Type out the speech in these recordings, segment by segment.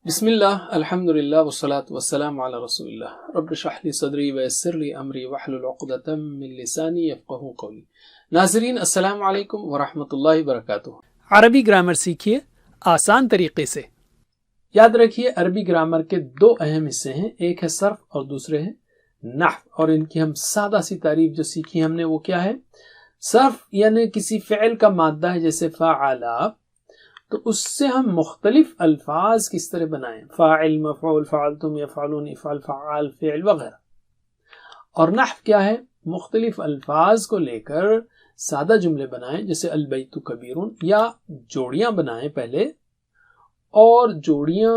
بسم اللہ الحمد للہ والصلاة والسلام علی رسول اللہ رب اشرح لی صدری ویسر لی امری واحلل عقدۃ من لسانی یفقہوا قولی۔ ناظرین السلام علیکم ورحمۃ اللہ وبرکاتہ۔ عربی گرامر سیکھیے آسان طریقے سے۔ یاد رکھیے عربی گرامر کے دو اہم حصے ہیں، ایک ہے صرف اور دوسرے ہے نحو، اور ان کی ہم سادہ سی تعریف جو سیکھی ہم نے وہ کیا ہے؟ صرف یعنی کسی فعل کا مادہ ہے جیسے فعلا، تو اس سے ہم مختلف الفاظ کس طرح بنائیں، فاعل، مفعول، فعلتم، یفعلون، افعل، فعال، فعل وغیرہ۔ اور نحو کیا ہے؟ مختلف الفاظ کو لے کر سادہ جملے بنائیں جیسے البیت کبیرون، یا جوڑیاں بنائیں پہلے، اور جوڑیاں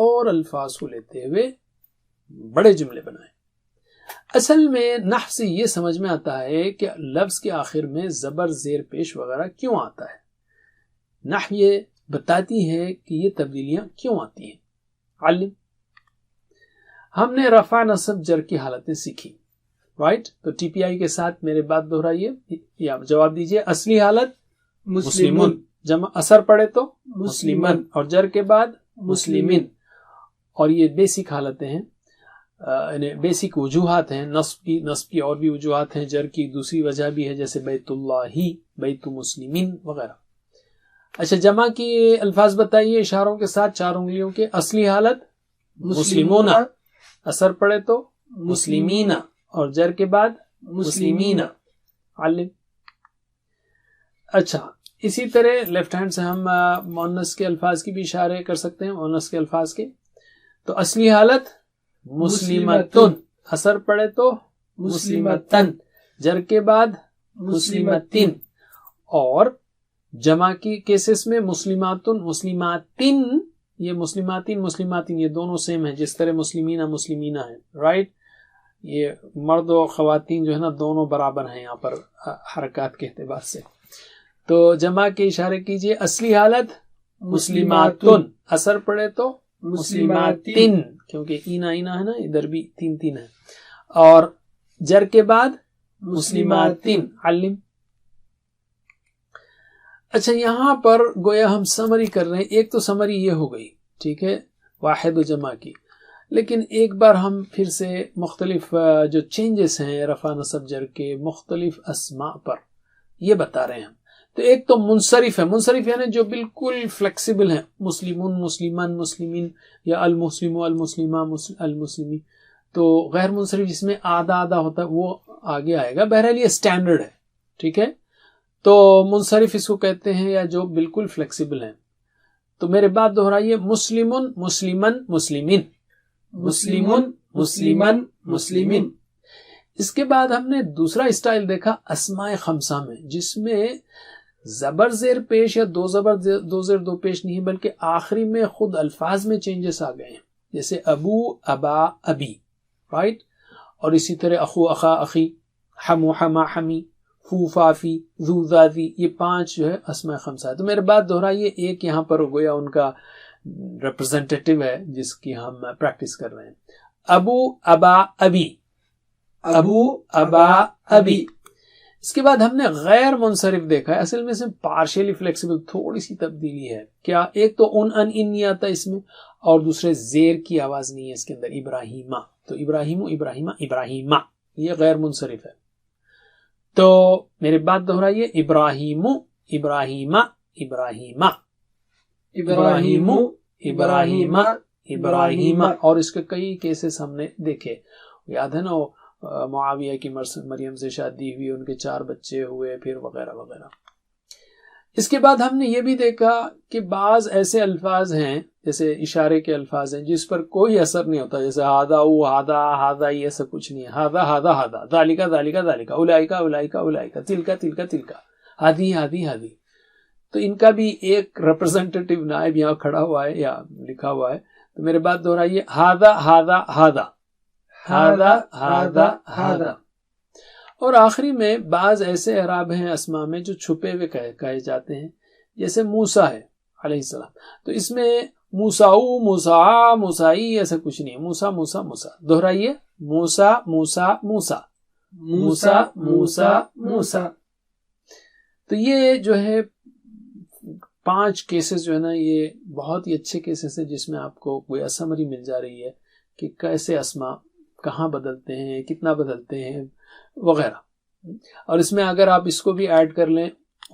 اور الفاظ کو لیتے ہوئے بڑے جملے بنائیں۔ اصل میں نحو سے یہ سمجھ میں آتا ہے کہ لفظ کے آخر میں زبر، زیر پیش وغیرہ کیوں آتا ہے۔ نحو یہ بتاتی ہے کہ یہ تبدیلیاں کیوں آتی ہیں۔ علم، ہم نے رفع، نصب، جر کی حالتیں سیکھی، رائٹ؟ تو ٹی پی آئی کے ساتھ میرے بات دہرائیے یا جواب دیجئے۔ اصلی حالت مسلمون، جمع اثر پڑے تو مسلمن، اور جر کے بعد مسلمین، اور یہ بیسک حالتیں ہیں، یعنی بیسک وجوہات ہیں۔ نصب کی اور بھی وجوہات ہیں، جر کی دوسری وجہ بھی ہے جیسے بیت اللہ، بیت مسلمین وغیرہ۔ اچھا، جمع کی الفاظ بتائیے اشاروں کے ساتھ، 4 انگلیوں کے۔ اصلی حالت مسلمون، اثر پڑے تو مسلمین، اور جر کے بعد مسلمین۔ علم۔ اچھا، اسی طرح لیفٹ ہینڈ سے ہم مؤنث کے الفاظ کی بھی اشارے کر سکتے ہیں، مؤنث کے الفاظ کے۔ تو اصلی حالت مسلمتن، اثر پڑے تو مسلمتن، جر کے بعد مسلمتن، اور جمع کی کیسز میں مسلماتن، مسلماتن، یہ مسلماتن، مسلماتن یہ دونوں سیم ہیں، جس طرح مسلمینہ، مسلمینہ ہیں، رائٹ؟ یہ مرد و خواتین جو ہے نا دونوں برابر ہیں یہاں پر حرکات کے اعتبار سے۔ تو جمع کے اشارے کیجئے۔ اصلی حالت مسلماتن، اثر پڑے تو مسلماتن، کیونکہ اینا ہے نا، ادھر بھی 3 ہے، اور جر کے بعد مسلماتن۔ علم۔ اچھا، یہاں پر گویا ہم سمری کر رہے ہیں۔ ایک تو سمری یہ ہو گئی، ٹھیک ہے، واحد و جمع کی، لیکن ایک بار ہم پھر سے مختلف جو چینجز ہیں رفع، نصب، جر کے مختلف اسماء پر یہ بتا رہے ہیں ہم۔ تو ایک تو منصرف ہے، منصرف یعنی جو بالکل فلیکسیبل ہیں، مسلمون، مسلمان، مسلمین، یا المسلم، المسلمہ، المسلمی۔ تو غیر منصرف جس میں آدھا آدھا ہوتا ہے وہ آگے آئے گا، بہرحال یہ اسٹینڈرڈ ہے، ٹھیک ہے۔ تو منصرف اس کو کہتے ہیں، یا جو بالکل فلیکسیبل ہیں۔ تو میرے بات دہرائیے، مسلمن، مسلمن، مسلمین، مسلمن، مسلمن، مسلمین۔ اس کے بعد ہم نے دوسرا اسٹائل دیکھا اسماء خمسہ میں، جس میں زبر زیر پیش یا دو زبر دو زیر دو پیش نہیں، بلکہ آخری میں خود الفاظ میں چینجز آ گئے ہیں، جیسے ابو، ابا، ابی، رائٹ؟ اور اسی طرح اخو، اخا، اخی، حمو، حما، حمی، فو، فافی، ذو، ذاتی، یہ 5 جو ہے اسماء خمسہ ہے۔ تو میرے بات دہرائیے، ایک یہاں پر گویا ان کا ریپرزنٹیٹیو ہے جس کی ہم پریکٹس کر رہے ہیں۔ ابو، ابا، ابی، ابو، ابا، ابی۔ اس کے بعد ہم نے غیر منصرف دیکھا ہے، اصل میں سے پارشلی فلیکسیبل، تھوڑی سی تبدیلی ہے۔ کیا؟ ایک تو ان نہیں آتا اس میں، اور دوسرے زیر کی آواز نہیں ہے اس کے اندر، ابراہیمہ۔ تو ابراہیم، ابراہیمہ، ابراہیمہ، یہ غیر منصرف ہے۔ تو میرے بات دہرائیے، ابراہیم، ابراہیمہ، ابراہیمہ، ابراہیم، ابراہیمہ، ابراہیمہ۔ اور اس کے کئی کیسز ہم نے دیکھے، یاد ہے نا، معاویہ کی مریم سے شادی ہوئی، ان کے 4 بچے ہوئے، پھر وغیرہ وغیرہ۔ اس کے بعد ہم نے یہ بھی دیکھا کہ بعض ایسے الفاظ ہیں جیسے اشارے کے الفاظ ہیں جس پر کوئی اثر نہیں ہوتا، جیسے ہادا، او، ہادا، ہادا، یہ سب کچھ نہیں ہے، ہادا، ہادا، ہادا، ذالکا، ذالکا، ذالکا، اولائکا، اولائکا، اولائکا، تلکا، تلکا، تلکا، ہادی، ہادی، ہادی۔ تو ان کا بھی ایک ریپرزنٹیٹیو نائب یہاں کھڑا ہوا ہے یا لکھا ہوا ہے۔ تو میرے بات دہرائیے، ہادا، ہادا، ہادا، ہادا، ہادا، ہادا۔ اور آخری میں بعض ایسے اعراب ہیں اسماء میں جو چھپے ہوئے کہے جاتے ہیں، جیسے موسیٰ ہے علیہ السلام، تو اس میں موسیٰ، موسیٰ، موسائی ایسا کچھ نہیں ہے، موسیٰ، موسیٰ، موسیٰ۔ دہرائیے، موسیٰ، موسیٰ، موسیٰ، موسیٰ، موسیٰ، موسیٰ۔ تو یہ جو ہے 5 کیسز جو ہے نا یہ بہت ہی اچھے کیسز ہیں جس میں آپ کو گویا سمری مل جا رہی ہے کہ کیسے اسما کہاں بدلتے ہیں، کتنا بدلتے ہیں وغیرہ. اور اس میں اگر آپ اس کو بھی ایڈ کر لیں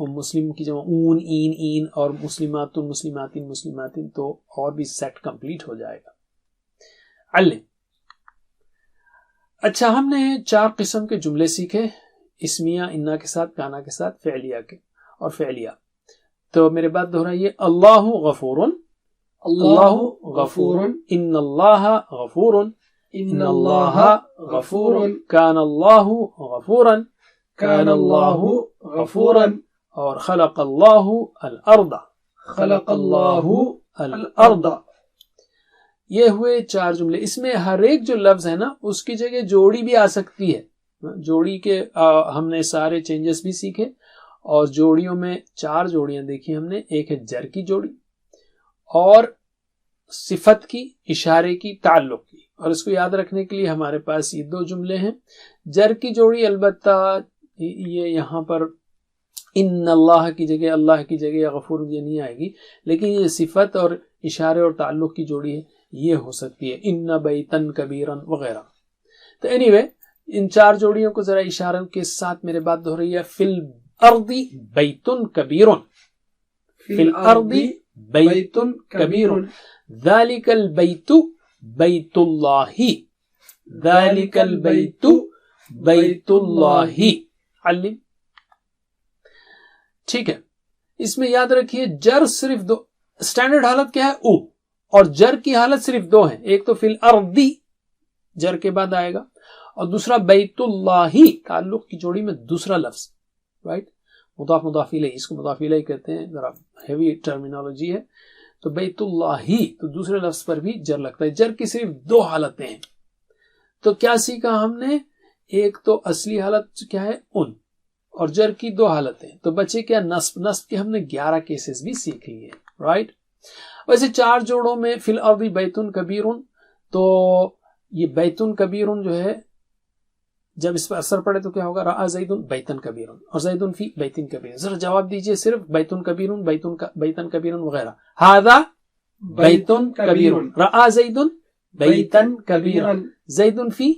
مسلم کی جمع اون این این اور مسلمات مسلماتین مسلماتین تو اور بھی سیٹ کمپلیٹ ہو جائے گا. علم. اچھا ہم نے 4 قسم کے جملے سیکھے، اسمیہ انا کے ساتھ، کانا کے ساتھ، فعلیہ کے اور فعلیہ. تو میرے بات دہرائیے. اللہ غفور، اللہ غفور، ان اللہ غفور، ان اللہ غفور، کان اللہ غفورا، کان اللہ غفورا، اور خلق اللہ الارض، خلق اللہ الارض. یہ ہوئے 4 جملے. اس میں ہر ایک جو لفظ ہے نا اس کی جگہ جوڑی بھی آ سکتی ہے. جوڑی کے ہم نے سارے چینجز بھی سیکھے، اور جوڑیوں میں 4 جوڑیاں دیکھی ہم نے. ایک ہے جر کی جوڑی، اور صفت کی، اشارے کی، تعلق کی. اور اس کو یاد رکھنے کے لیے ہمارے پاس یہ 2 جملے ہیں. جر کی جوڑی البتہ یہ یہاں پر ان اللہ کی جگہ، اللہ کی جگہ یا غفور یہ نہیں آئے گی، لیکن یہ صفت اور اشارے اور تعلق کی جوڑی ہے، یہ ہو سکتی ہے. ان بیتن کبیرن وغیرہ. تو اینی وے ان 4 جوڑیوں کو ذرا اشاروں کے ساتھ میرے بات دہر رہی ہے. فی الارض بیتن کبیرن، فی الارض بیتن کبیرن، ذالک البیت بیت اللہ، ذالک البیت بیت اللہ. علم. ٹھیک ہے. اس میں یاد رکھیے جر صرف 2، اسٹینڈرڈ حالت کیا ہے او، اور جر کی حالت صرف 2 ہیں. ایک تو فی الارض جر کے بعد آئے گا، اور دوسرا بیت اللہ تعلق کی جوڑی میں دوسرا لفظ، رائٹ. مضاف مضاف الیہ، اس کو مضاف الیہ کہتے ہیں، ذرا ہیوی ٹرمینالوجی ہے. تو بیت اللہ تو دوسرے لفظ پر بھی جر لگتا ہے. جر کی صرف 2 حالتیں ہیں. تو کیا سیکھا ہم نے؟ ایک تو اصلی حالت کیا ہے ان، اور جر کی 2 حالتیں. تو بچے کیا؟ نصب. نصب کے ہم نے 11 کیسز بھی سیکھ لیے، رائٹ. ویسے 4 جوڑوں میں فی الارض بیتن کبیرن، تو یہ بیتن کبیرن جو ہے جب اس پر اثر پڑے تو کیا ہوگا؟ رأى زید بیتن کبیرن، اور زید فی بیتن کبیرن. ذرا جواب دیجئے صرف بیتن کبیرن، بیتن کبیرن وغیرہ. ھذا بیتن کبیرن، رأى زید بیتن کبیرن، زید فی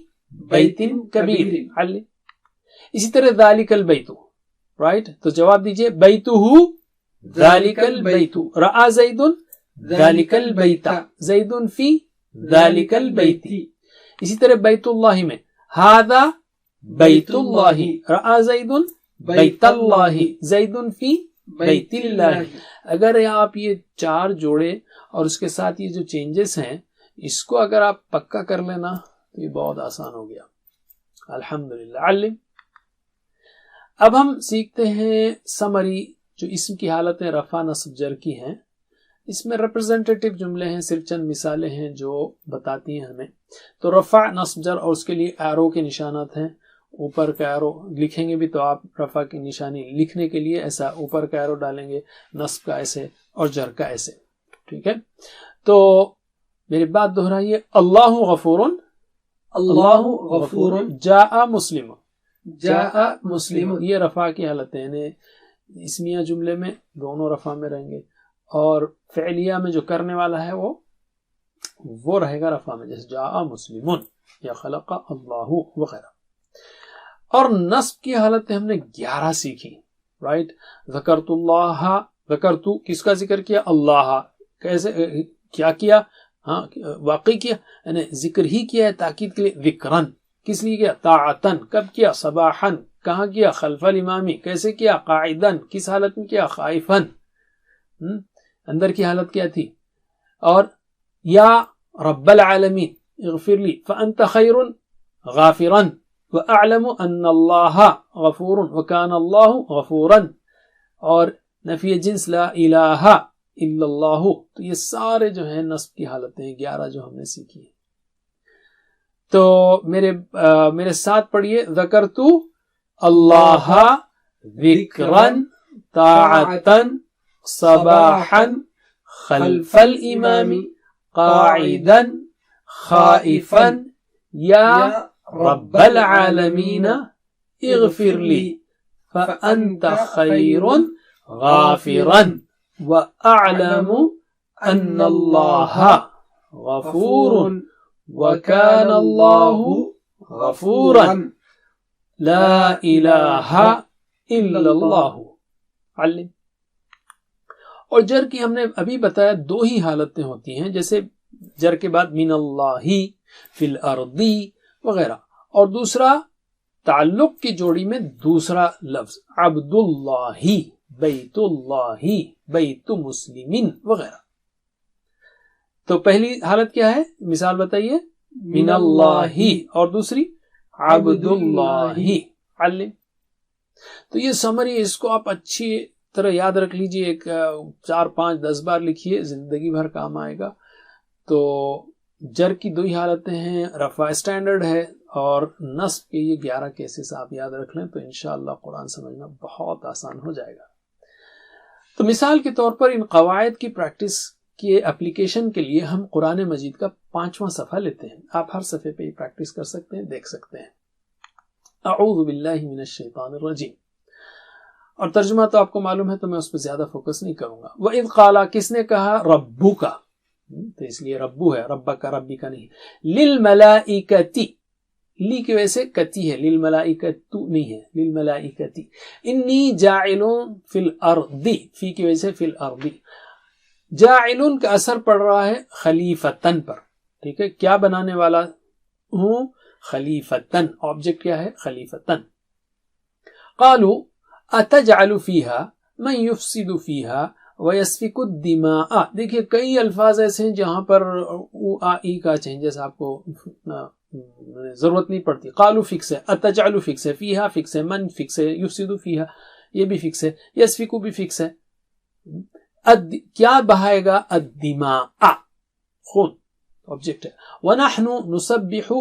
بیتن کبیر. علم. اسی طرح ذالک البیت، رائٹ. تو جواب دیجئے بیتہ ذالک البیت، رأى زید ذالک البیت، زید فی ذالک البیت. اسی طرح بیت اللہ میں ھذا بیت اللہ، رأى زید بیت اللہ، زید فی بیت اللہ. اگر آپ یہ 4 جوڑے اور اس کے ساتھ یہ جو چینجز ہیں اس کو اگر آپ پکا کر لینا تو یہ بہت آسان ہو گیا. الحمدللہ. علم. اب ہم سیکھتے ہیں سمری جو اسم کی حالتیں رفع نصب جر کی ہیں. اس میں ریپرزینٹیٹیو جملے ہیں، صرف چند مثالیں ہیں جو بتاتی ہیں ہمیں. تو رفع نصب جر، اور اس کے لیے ایرو کے نشانات ہیں. اوپر کا ایرو لکھیں گے بھی تو آپ رفع کی نشانی لکھنے کے لیے ایسا اوپر کا ایرو ڈالیں گے، نصب کا ایسے اور جر کا ایسے. ٹھیک ہے. تو میری بات دہرائیے. اللہ غفور، اللہ غفور، جاء مسلم، جاء مسلم. یہ رفع کی حالتیں ہیں. اسمیہ جملے میں دونوں رفع میں رہیں گے، اور فعلیہ میں جو کرنے والا ہے وہ رہے گا رفع میں، جیسے جاء مسلم یا خلق اللہ وغیرہ. اور نصب کی حالتیں ہم نے 11 سیکھی، رائٹ. ذکرت اللہ، ذکرت کس کا ذکر کیا؟ اللہ. کیسے کیا کیا؟ ہاں واقعی کیا، یعنی ذکر ہی کیا ہے تاکید کے لیے. ذکرن کس لیے کیا؟ طاعتن. کب کیا؟ صباحن. کہاں کیا؟ خلف الامامی. کیسے کیا؟ قاعدن. کس حالت میں کیا؟ خائفن. اندر کی حالت کیا تھی؟ اور یا رب العالمین اغفر لی فانت خیر غافرا واعلم ان اللہ غفور وکان اللہ غفورا. اور نفی جنس لا الہ الا اللہ. تو یہ سارے جو ہیں نصب کی حالتیں ہیں 11 جو ہم نے سیکھی ہیں. تو میرے ساتھ پڑھیے. ذکرت اللہ ذکرا طاعتا صباحا خلف الامام قاعدا خائفا یا رب العالمین اغفر لی فانت خیر غافرا. وَأَعْلَمُ أَنَّ اللَّهَ غَفُورٌ وَكَانَ اللَّهُ غَفُورًا لَا إِلَٰهَ إِلَّا اللَّهُ علم۔ اور جر کی ہم نے ابھی بتایا دو ہی حالتیں ہوتی ہیں، جیسے جر کے بعد من اللہ فی الارض وغیرہ، اور دوسرا تعلق کی جوڑی میں دوسرا لفظ عبد اللہ، بیت اللہ، بیت مسلمین وغیرہ۔ تو پہلی حالت کیا ہے، مثال بتائیے، من اللہ، اور دوسری عبد اللہ علم۔ تو یہ سمری، اس کو آپ اچھی طرح یاد رکھ لیجئے، ایک 4 5 10 بار لکھیے، زندگی بھر کام آئے گا۔ تو جر کی دو ہی حالتیں ہیں، رفع اسٹینڈرڈ ہے، اور نصب کے یہ 11 کیسز آپ یاد رکھ لیں تو انشاءاللہ قرآن سمجھنا بہت آسان ہو جائے گا۔ تو مثال کے طور پر ان قواعد کی پریکٹس کے اپلیکیشن کے لیے ہم قرآن مجید کا 5واں صفحہ لیتے ہیں۔ آپ ہر صفحے پہ یہ پریکٹس کر سکتے ہیں، دیکھ سکتے ہیں۔ اعوذ باللہ من الشیطان الرجیم، اور ترجمہ تو آپ کو معلوم ہے تو میں اس پہ زیادہ فوکس نہیں کروں گا۔ وَإِذْ قَالَ، کس نے کہا، ربک، تو اس لیے ربو ہے، ربک ربی کا نہیں۔ للملائکتی، لی کی وجہ سے کتی ہے، للملائکت نہیں ہے، للملائکتی۔ انی جاعلون فی الارض، فی کی وجہ سے فی الارض۔ جاعلون کا اثر پڑ رہا ہے خلیفتن پر، ٹھیک ہے، کیا بنانے والا ہوں، خلیفتن، آبجیکٹ کیا ہے، خلیفتن۔ قالوا اتجعل فیها من یفسد فیها ویسفک الدماء۔ دیکھیے کئی الفاظ ایسے ہیں جہاں پر او آ ای کا چینجز آپ کو ضرورت نہیں پڑتی۔ قالوا فکس ہے، اتجعل فکس ہے، فیہا فکس ہے، من فکس ہے، یفسد فیہا یہ بھی فکس ہے، یسفک بھی فکس ہے۔ کیا بہائے گا، الدماء، خون، آبجیکٹ ہے۔ ونحن نسبح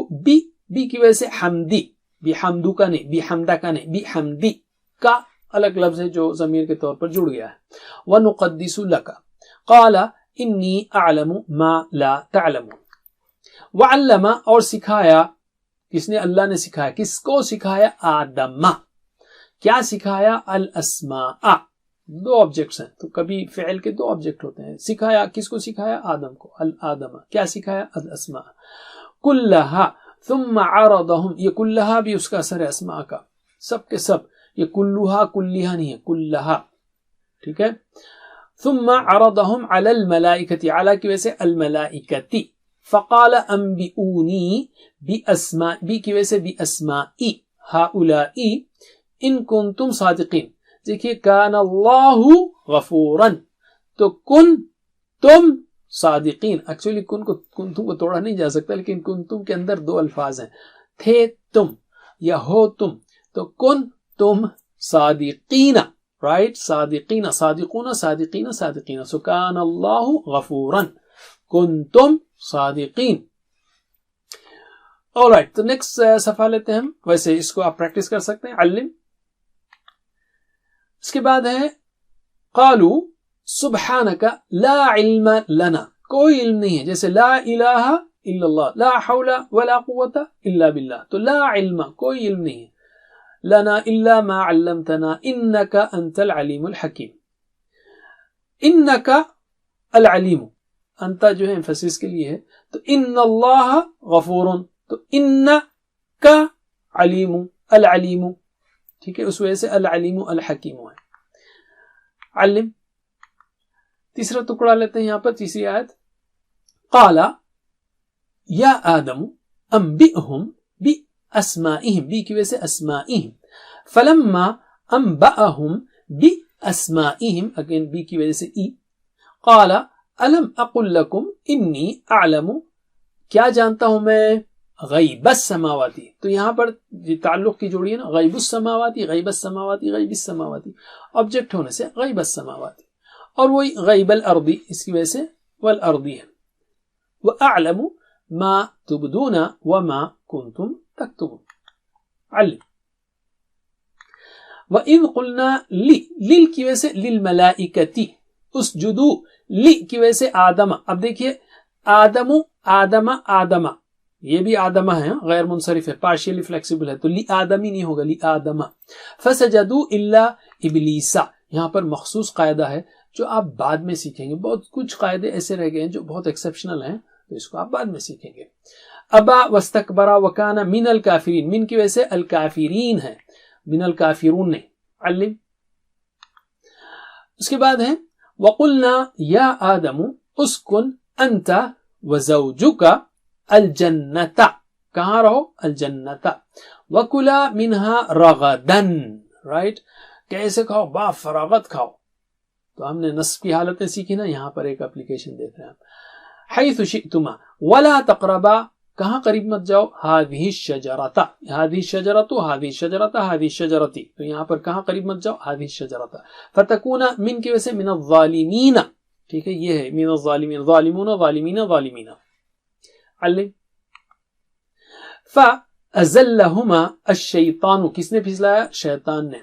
بی کی وجہ سے حمدی، بحمدو کا نہیں، بحمدہ کا نہیں، بحمدی کا الگ لفظ ہے جو ضمیر کے طور پر جڑ گیا ہے۔ وَنُقَدِّسُ لَكَ قَالَ إِنِّي أَعْلَمُ مَا لَا تَعْلَمُونَ۔ وَعَلَّمَ، اور سکھایا، کس نے، اللہ نے سکھایا، کس کو سکھایا، آدم، کیا سکھایا، الاسماء، دو آبجیکٹس ہیں تو کبھی فعل کے دو آبجیکٹ ہوتے ہیں۔ سکھایا، کس کو سکھایا، آدم کو، الآدم، کیا سکھایا، الاسماء، کلہا، ثم عرضهم، یہ کلہا بھی اس کا اثر ہے اسماء کا، سب کے سب، یہ کلہا کلیہا نہیں ہے، کلہا، ٹھیک ہے۔ ثم عرضهم على الملائکتی، علی کی وجہ سے الملائکتی، فقال انبئونی باسماء، بی کی وجہ سے باسمائی ہؤلاء ان کنتم صادقین۔ دیکھیے کان اللہ غفورا، تو کن تم صادقین، ایکچولی کن تم کو توڑا نہیں جا سکتا، لیکن کن تم کے اندر دو الفاظ ہیں، تھے تم یا ہو تم، تو کن تم صادقین، رائٹ، صادقین، صادقون، صادقین، صادقین، سو کان اللہ غفورا، کن تم صادقین۔ alright، تو نیکسٹ صفحہ لیتے ہیں ہم، ویسے اس کو آپ پریکٹس کر سکتے ہیں، علم۔ اس کے بعد ہے قالوا سبحانک لا علم لنا، کوئی علم نہیں ہے، جیسے لا الہ الا اللہ، لا حول ولا قوت الا باللہ، تو لا علم، کوئی علم نہیں ہے، لنا الا ما علمتنا انک انت العلیم الحکیم۔ انک العلیم، انت جو ہے ایمفسس کے لیے ہے، تو ان اللہ غفور، تو ان کا علیم، العلیم، ٹھیک ہے، اس وجہ سے العلیم الحکیم ہے۔ علم، تیسرا ٹکڑا لیتے ہیں یہاں پر، تیسری آیت، قال یا آدم انبئہم باسمائہم، بی کی وجہ سے اسمائہم، فلما انبأہم باسمائہم، اگین بی کی وجہ سے ای، قال الم اقل لکم انی اعلم، کیا جانتا ہوں میں، غیب السماواتی، تو یہاں پر تعلق کی جوڑی ہے نا، غیب السماواتی، غیب السماواتی، غیب السماواتی، آبجیکٹ ہونے سے غیب السماواتی، اور وہی غیب الارضی، اس کی وجہ سے والارضی ہے۔ وَأَعْلَمُ مَا تُبْدُونَ وَمَا كُنْتُمْ تَكْتُمُونَ، علم۔ وَإِذْ قُلْنَا لِل کی وجہ سے لِلْمَلَائِكَةِ اسجدوا، لی کی وجہ سے آدم، اب دیکھیے آدم، آدم، آدم، یہ بھی آدمہ ہے، غیر منصرف ہے، پارشیلی فلیکسیبل ہے، تو لی آدمی نہیں ہوگا، لی آدم۔ فسجدوا الا ابلیس، یہاں پر مخصوص قاعدہ ہے، جو آپ بعد میں سیکھیں گے. بہت کچھ قاعدے ایسے رہ گئے ہیں جو بہت ایکسیپشنل ہیں، تو اس کو آپ بعد میں سیکھیں گے. ابا واستکبر وکان من الکافرین، من کی وجہ سے الکافرین ہے، من الکافرون نے علم. اس کے بعد ہے وقلنا یا آدم اسکن انت وزوجک الجنت، کہاں رہو؟ الجنت. وکلا منہا رغدن، رائٹ، کیسے کھاؤ؟ با فراغت کھاؤ. تو ہم نے نصب کی حالت میں سیکھی نا، یہاں پر ایک اپلیکیشن دیکھ رہے ہیں ہم. حیث شئتما ولا تقربا، کہاں قریب مت جاؤ؟ هذه الشجرة، هذه الشجرة، هذه الشجرة، هذه الشجرة، تو یہاں پر کہاں قریب مت جاؤ؟ هذه الشجرة. فتكون من کی وجہ سے من الظالمین، ٹھیک ہے، یہ ہے من الظالمین، ظالمون ظالمین ظالمین. علم. فأزلهما الشیطان، کس نے پھسلایا؟ شیطان نے.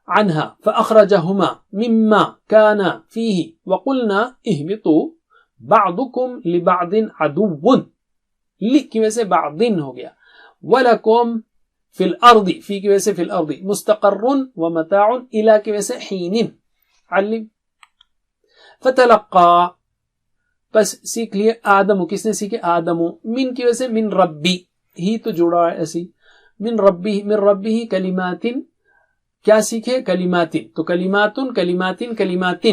عنها فأخرجهما مما كان فيه وقلنا اهبطوا بعضكم لبعض عدو، لک کی وجہ سے بعضن ہو گیا. وَلَكُمْ فِي الْأَرْضِ، فی کی وجہ سے فی الْأَرْضِ، مستقر ومتاع الى کی وجہ سے حین. علم. فتلقى، پس سیکھ لیے آدم، کس نے سیکھے؟ آدم. من کی وجہ سے من ربی، ہی تو جڑا ہے ایسی، من ربی، من ربی کلمات، کیا سیکھے؟ کلمات. تو کلمات کلمات کلمات،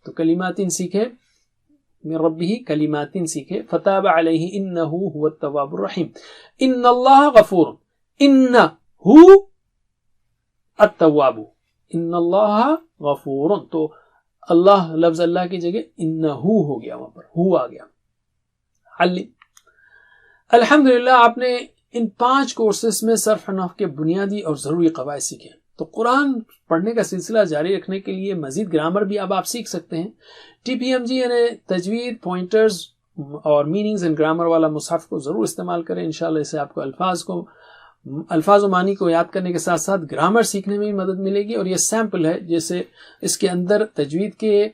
تو کلمات سیکھے، من ربه کلمات سیکھے. فتاب علیہ انہ هو التواب الرحیم. ان اللہ غفور، انہ التواب، ان اللہ غفور، تو اللہ لفظ اللہ کی جگہ انہ ہو گیا، وہاں پر ہو آ گیا. علم. الحمدللہ آپ نے ان 5 کورسز میں صرف نحو کے بنیادی اور ضروری قواعد سیکھے. تو قرآن پڑھنے کا سلسلہ جاری رکھنے کے لیے مزید گرامر بھی اب آپ سیکھ سکتے ہیں. ٹی پی ایم جی یعنی تجوید، پوائنٹرز اور میننگز اینڈ گرامر والا مصحف کو ضرور استعمال کریں. انشاءاللہ اس سے آپ کو الفاظ و معنی کو یاد کرنے کے ساتھ ساتھ گرامر سیکھنے میں بھی مدد ملے گی. اور یہ سیمپل ہے، جیسے اس کے اندر تجوید کے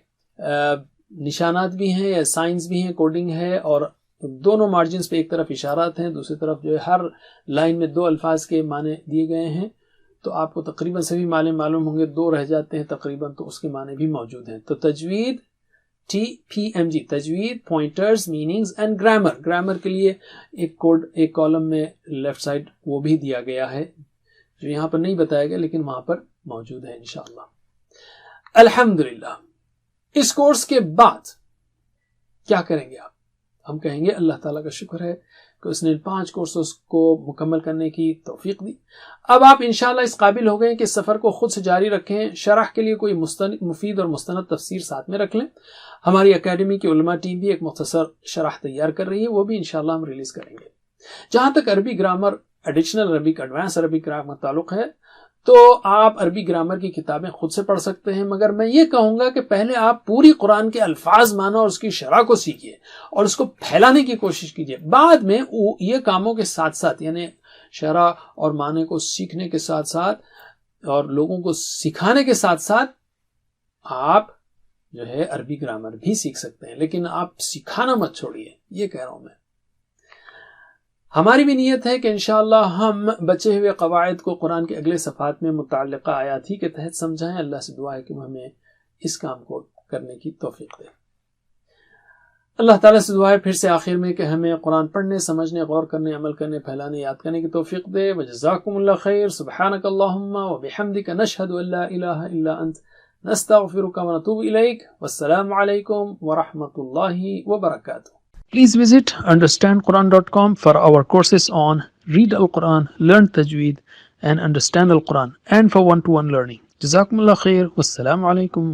نشانات بھی ہیں یا سائنس بھی ہیں، کوڈنگ ہے، اور دونوں مارجنز پہ ایک طرف اشارات ہیں، دوسری طرف جو ہے ہر لائن میں 2 الفاظ کے معنی دیے گئے ہیں. تو آپ کو تقریباً سبھی معنی معلوم ہوں گے، 2 رہ جاتے ہیں تقریباً، تو اس کے معنی بھی موجود ہیں. تو تجوید ٹی پی ایم جی، تجوید، pointers, meanings and grammar. Grammar کے لیے ایک کالم میں لیفٹ سائڈ وہ بھی دیا گیا ہے جو یہاں پر نہیں بتایا گیا لیکن وہاں پر موجود ہے انشاءاللہ. الحمدللہ. اس کورس کے بعد کیا کریں گے آپ؟ ہم کہیں گے اللہ تعالیٰ کا شکر ہے کہ اس نے 5 کورسز کو مکمل کرنے کی توفیق دی. اب آپ انشاءاللہ اس قابل ہو گئے کہ سفر کو خود سے جاری رکھیں. شرح کے لیے کوئی مفید اور مستند تفسیر ساتھ میں رکھ لیں. ہماری اکیڈمی کی علماء ٹیم بھی ایک مختصر شرح تیار کر رہی ہے، وہ بھی انشاءاللہ ہم ریلیز کریں گے. جہاں تک عربی grammar, additional Arabic, advance Arabic grammar تعلق ہے، تو آپ عربی گرامر کی کتابیں خود سے پڑھ سکتے ہیں، مگر میں یہ کہوں گا کہ پہلے آپ پوری قرآن کے الفاظ معنی اور اس کی شرح کو سیکھیے اور اس کو پھیلانے کی کوشش کیجیے. بعد میں یہ کاموں کے ساتھ ساتھ، یعنی شرح اور معنی کو سیکھنے کے ساتھ ساتھ اور لوگوں کو سکھانے کے ساتھ ساتھ آپ جو ہے عربی گرامر بھی سیکھ سکتے ہیں، لیکن آپ سکھانا مت چھوڑیے، یہ کہہ رہا ہوں میں. ہماری بھی نیت ہے کہ انشاءاللہ ہم بچے ہوئے قواعد کو قرآن کے اگلے صفحات میں متعلقہ آیات ہی کے تحت سمجھائیں. اللہ سے دعا ہے کہ وہ ہمیں اس کام کو کرنے کی توفیق دے. اللہ تعالیٰ سے دعا ہے پھر سے آخر میں کہ ہمیں قرآن پڑھنے، سمجھنے، غور کرنے، عمل کرنے، پھیلانے، یاد کرنے کی توفیق دے. وجزاکم اللہ خیر. سبحانک اللہم وبحمدک، نشہد ان لا الہ الا انت، نستغفرک ونتوب الیک. والسلام علیکم ورحمۃ اللہ وبرکاتہ. Please visit understandquran.com for our courses on Read Al-Quran, Learn Tajweed and Understand Al-Quran, and for one-to-one learning. Jazakumullah khair. Wassalamu alaikum.